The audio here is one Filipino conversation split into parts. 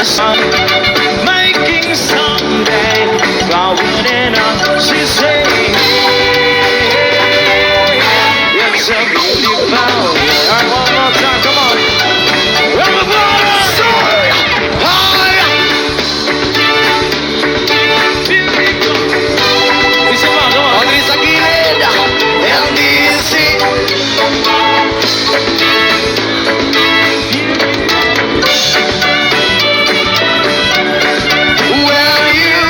Making someday, going up, she say, it's a beautiful. Alright, one more time, come on. Everybody, say, higher. Beautiful. Isa pa, come on. Pagri sa gilid, LDC. Well, you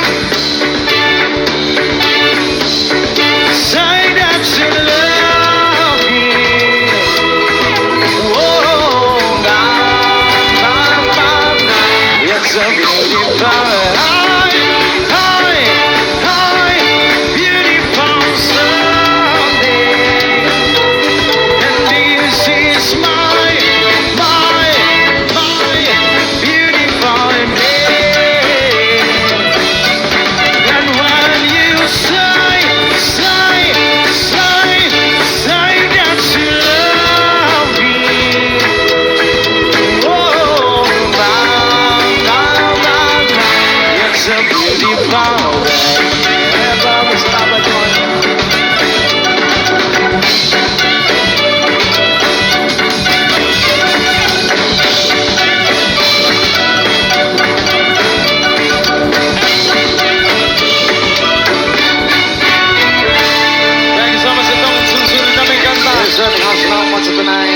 Say that you love me. Whoa, it's a beautiful, beautiful Sunday, and this is my beautiful day. And when you say that you love me, oh, it's a beautiful day. Everybody stop it, Thank you so much. Itong susunod na may kanta. salamat sa tunay.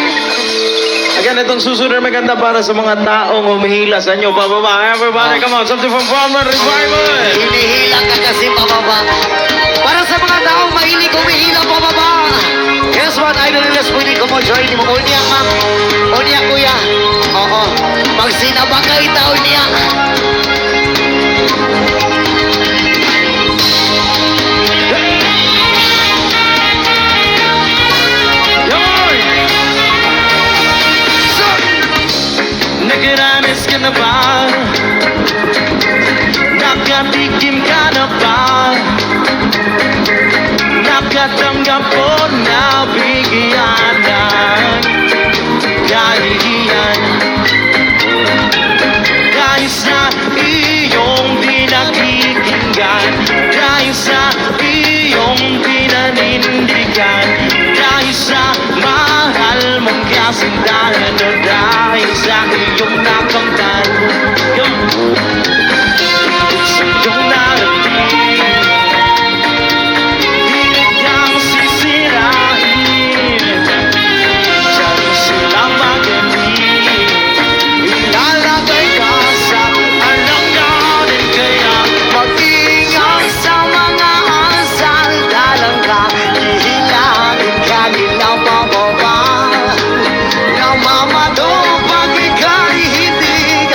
Again, itong susunod na may kanta para sa mga taong humihila sa inyo. Bababa. Everybody, come on. Something from Farmer Revival. Hinihila ka kasi pababa. Para sa mga taong mahilig humihila pababa. Yes, one idol nila pwede ko mo join mo. Unya ma'am. Unya kuya. Oo. Pag sinaba ka itaw niya. Nagiranis ka na ba? Nakatikim ka na ba? Nakatanggap ko na bigyan ng kahihiyan dahil sa iyong pinakikinggan, dahil sa iyong pinanindigan, dahil sa mahal mong kasindahan, o dahil sa iyong nakamtan, sa iyong narating, pilit kang sisirain, diyan mo sila magaling, ilalagay ka sa alanganin, kaya Mag-ingat sa mga asal. Dalang ka. Hihilangin ka nila pababa. Namamado pag ika'y hindi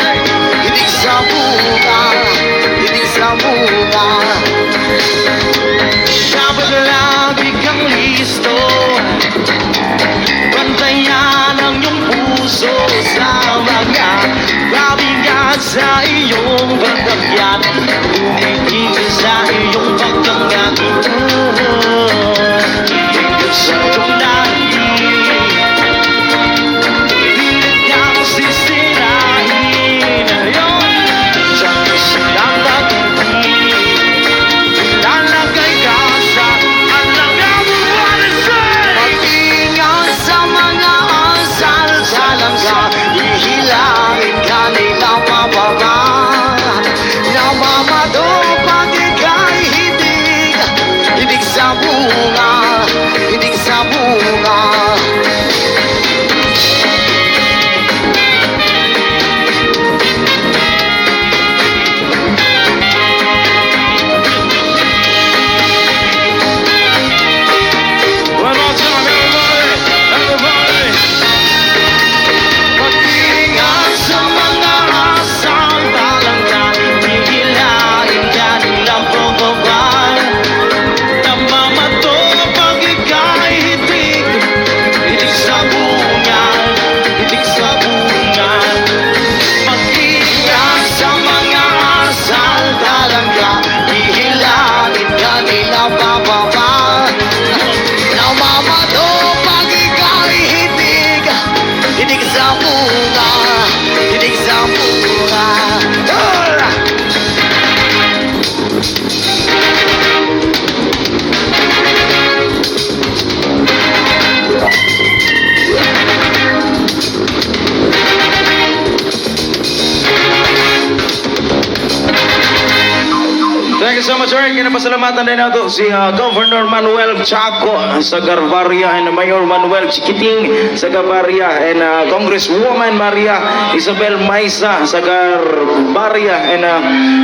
Thank you so much, sir. Kinapasalamatan din nato si Governor Manuel Chaco sa Garbaria and Mayor Manuel Chiquiting sa Garbaria and Congresswoman Maria Isabel Maisa sa Garbaria and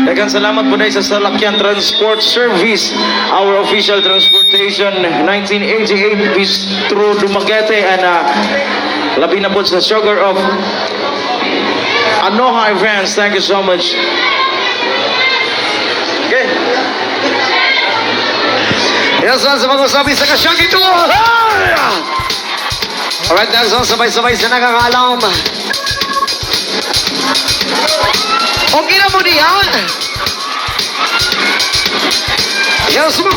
daghang salamat po dahil sa Salakyan Transport Service, our official transportation 1988 through Dumaguete and labi na po sa Sugar of Anoha events. Thank you so much. Okay. Yes, sa mag-usabi sa kasyang ito. Alright, that's all. Sabay-sabay sa nakakaalam. Okay na mo diyan. Yes, mo.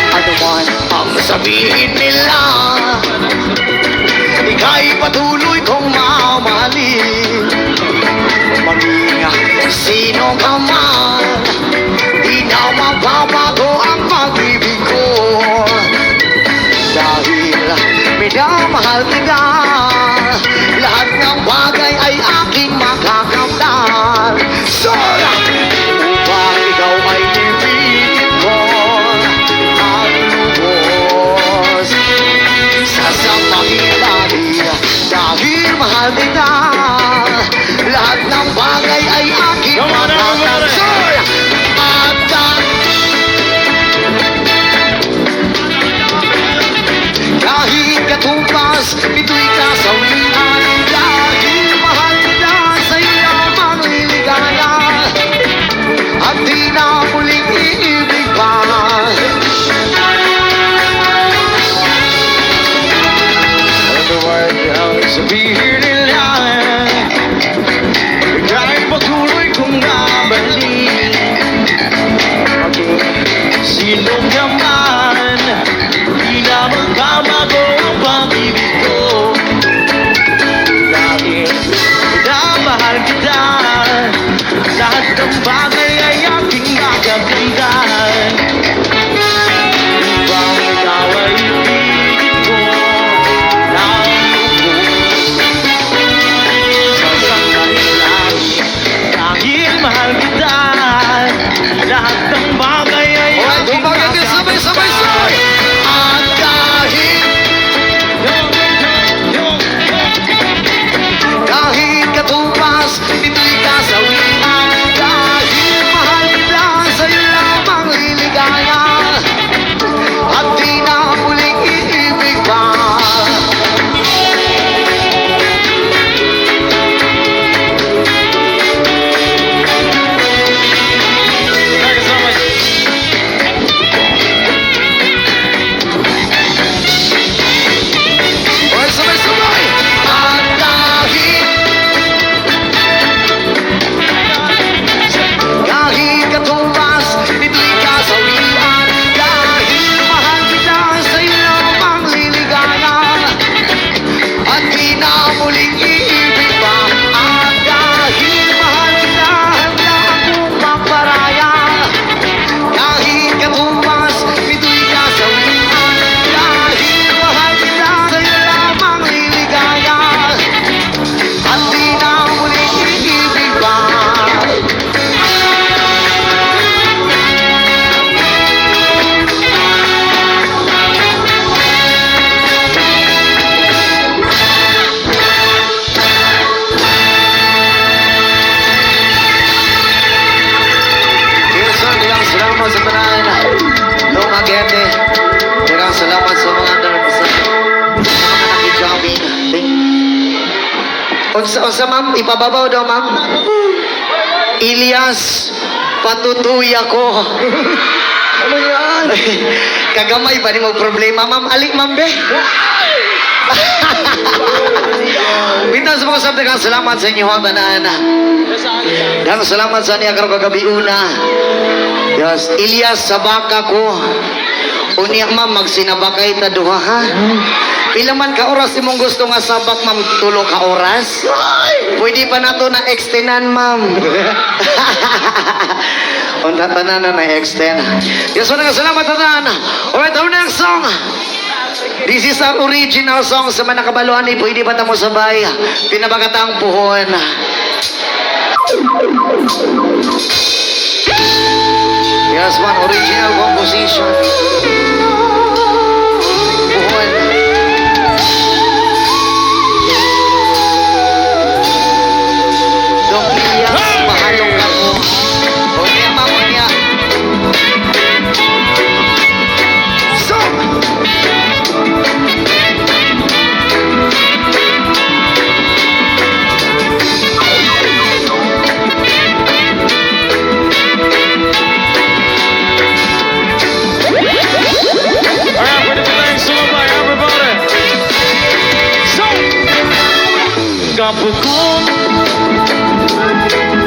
Ano man ang sabihin nila, ika'y patuloy kong mamahalin. Maging sino ka man, di na mababago ang pag-ibig ko. Dahil minamahal kita, lahat ng bagay ay aking makakamtan. Upang ikaw ay ibigin ko, ang lubos sa samahilalim. Dahil mahal kita, lahat ng bagay ay aking Come on, everybody! makakamtan. Kahit katupas, ito'y kasawian. Dahil mahal kita, sa'yo lamang liligaya. At di na muling iibig pa. Ano man ang sabihin nila, ika'y patuloy kong nabalik. Sino ka man, di na magkamago ang pag-ibig ko. Dahil minamahal kita, lahat ng bagay ay aking magagandaan. Upang ikaw ay ibigin ko ng lubos sa sangkalilang. Dahil mahal kita, lahat ng bagay ay Alright, aking tumagan din sabay-sabay-sabay. At kahit katupas, ito'y kasawian. Dahil mahal kita, sa'yo lamang liligaya. At di na muling iibig pa. Thank you so much. Alright, sabay-sabay. At kahit katupas, ito'y kasawian. Dahil mahal kita, sa'yo lamang liligaya. At di na muling iibig pa. At dahil mahal kita, handa akong magparaya. Kahit katupas, ito'y kasawian. Dahil mahal kita, sa'yo lamang liligaya. At di na muling iibig pa. Yes, sir. Daghang salamat sa tanan. Noong agente. Daghang salamat sa mga nagpasal. Sa mga nakijamin. Unsa ma'am? Ipababaw daw ma'am? Ilyas, patutuy ako. Ano yan? Kagamay ba ni mo problema ma'am? Alik ma'am be? Bintang sa mga sabda kang salamat sa inyo ang tanan. Daghang salamat sa niya karong kagabi una. Yes, Ilyas sa baka ko. Unya ma'am magsinabakay ta duha ha. Pila man ka oras imong gusto nga sabak, ma'am? 3 ka oras? Pwede pa na to na extendan, ma'am. Unta tanan na extend. Yes, mga salamat tanan. Alright, our next song. This is our original song sa mga nakabaluan ni pwede ba tamo sabay? Pinabagatang puhon. Yes, one original composition. Puhon. Dong iyak, mahalong ako. O niya, ma'am, o niya. Song! Alright, pwede ba tayong sumabay, everybody? So, kapugong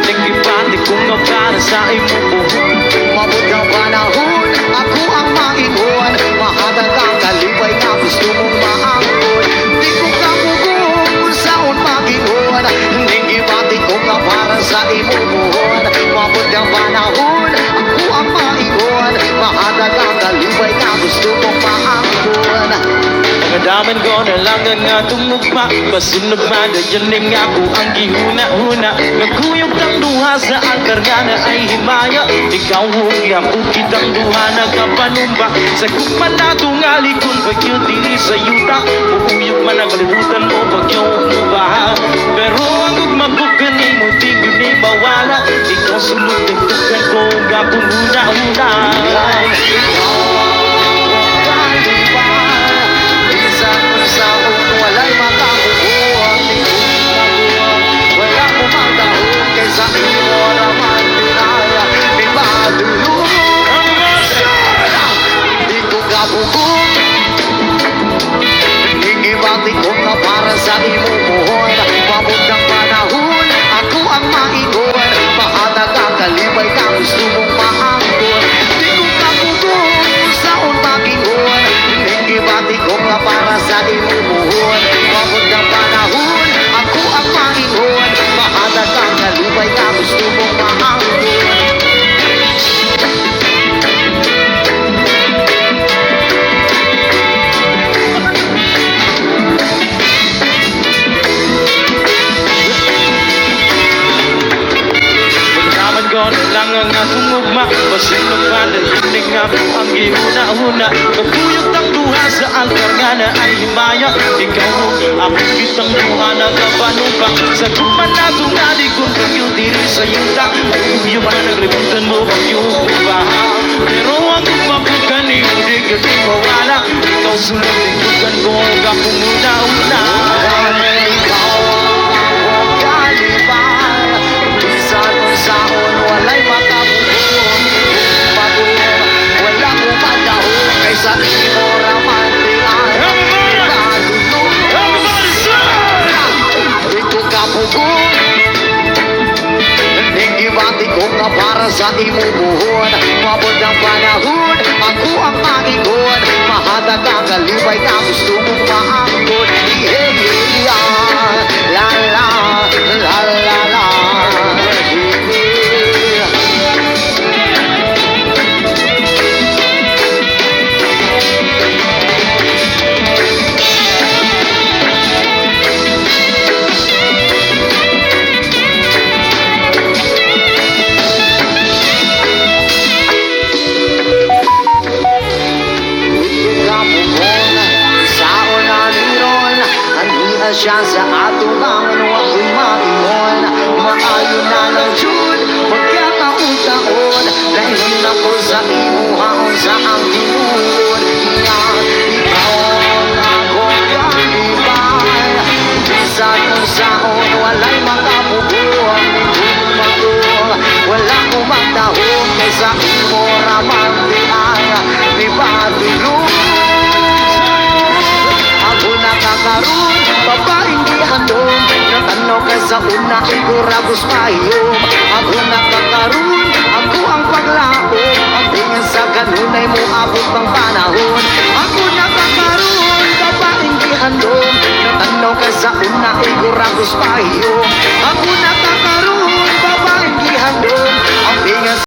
nagibati kong nga para sa imong buhon. Mabot ang panahon, ako ang maingon. Mahatag ang kalibay na gusto mong maangkon. Di ko kamugong saon magingon. Hindi ibati ko nga para sa imong buhon. Mabot ang panahon, ako ang maingon. Mahatag ang kalibay na gusto mong maangkon. Mga daman ko na lang nga tumugma. Basunog man na dyan nga ako ang gihuna-huna. Nagkuyog ng duha sa altar nga na ay himaya. Ikaw huwag ako kitang duha na kapanumba. Sa kuman na tungali kung bagyo dili sa yuta. Uuyog man ang kalibutan mo bagyo umubaha. Pero ang ugmabugan ni mo di ni mawala. Ikaw sunod ng tukan ko nga kung huna-huna. Wala'y makakukuha, di ko nakuha. Wala ko magdahon kaysa iyo naman dinaya. Di ba dulong? Di ko kabukong. Hingibati ko ka para sa imo buhon. Mabot ng panahon, ako ang maingon. Mahatag ang kalibay na gusto mong maangkon. Di ko kabukong, saon magingon. Hingibati ko ka para sa imo buhon. Mabot ng panahon, ako ang maingon. Mahatag ang kalibay na gusto mong maangkon. Pagkaman ko na lang nga tumugma. Basunog man na dyan nga ang gihuna-huna. Nagkuyog ng duha sa altar nga na ay himaya. Ikaw ako kitang duha na kapanumpa. Sa kuman na tungali kung bagyo diri sa yuta. Uyo man naglibutan mo bagyo ubaha. Pero ang kumabukan ni hindi ka di mawala. Ikaw sunod ng tukan ko nga kung una-una. Ikaw ang kalibay. Bisan mo saon, wala'y makabuhon. Pagod, wala ko madahon. Kaysa imo raman di ay nadulong. Di ko kapugong. Hingibati ko nga para sa imo buhon. Mabot ang panahon, ako ang maingon. Mahatag ang kalibay na gusto mong maangkon. La la la la la. Siya sa ato ang ako'y maingon. Maayo na ng Jud, pagkataon-taon. Lain ako sa imuhaon sa ang tinuod. Ikaw ang akong kalibay. Bisan kung saon, wala'y makabubuhan. Wala ko magdahon kaysa imo raman di ay. Di ba tulong? Ako nakakaroon, babaeng di handong. Natanaw ka sa una, iguragos pahiyom. Ako nakakaroon, ako ang paglaom. Ang tingin sa kanunay mo abot ng panahon. Ako nakakaroon, babaeng di Sa una ay gurados payo. Ako